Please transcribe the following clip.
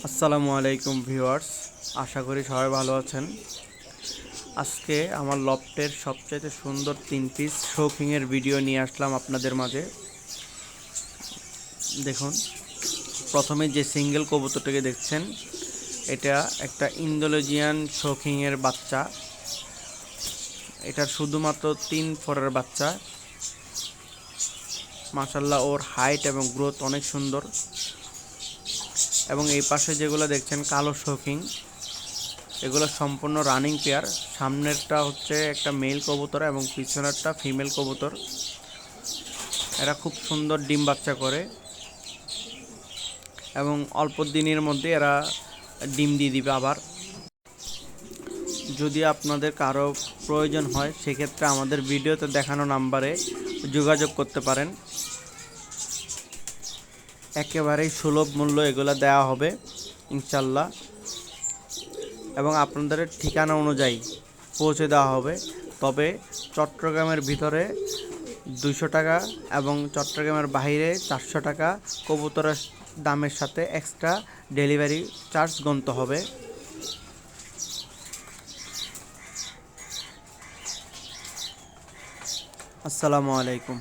আসসালামু আলাইকুম ভিউয়ার্স, আশা করি সবাই ভালো আছেন। আজকে আমার লফটের সবচেয়ে সুন্দর 3 পিস শৌখিনের ভিডিও নিয়ে আসলাম আপনাদের মাঝে। দেখুন, প্রথমে যে সিঙ্গেল কবুতরটাকে দেখছেন, এটা একটা ইন্দোনেশিয়ান শৌখিনের বাচ্চা। এটার শুধুমাত্র 3 ফরের বাচ্চা। মাশাআল্লাহ, ওর হাইট এবং গ্রোথ অনেক সুন্দর। এবং এই পাশে যেগুলো দেখছেন কালো শৌখিন, এগুলো সম্পূর্ণ রানিং পেয়ার। সামনেরটা হচ্ছে একটা মেল কবুতর এবং পিছনেরটা ফিমেল কবুতর। এরা খুব সুন্দর ডিম বাচ্চা করে এবং অল্প দিনের মধ্যে এরা ডিম দিয়ে দিবে। আবার যদি আপনাদের কারো প্রয়োজন হয়, সেক্ষেত্রে আমাদের ভিডিওতে দেখানো নাম্বারে যোগাযোগ করতে পারেন। একেবারেই সুলভ মূল্য এগুলো দেওয়া হবে ইনশাল্লাহ, এবং আপনাদের ঠিকানা অনুযায়ী পৌঁছে দেওয়া হবে। তবে চট্টগ্রামের ভিতরে 200 টাকা এবং চট্টগ্রামের বাইরে 400 টাকা কবুতরের দামের সাথে এক্সট্রা ডেলিভারি চার্জ গুনতে হবে। আসসালামু আলাইকুম।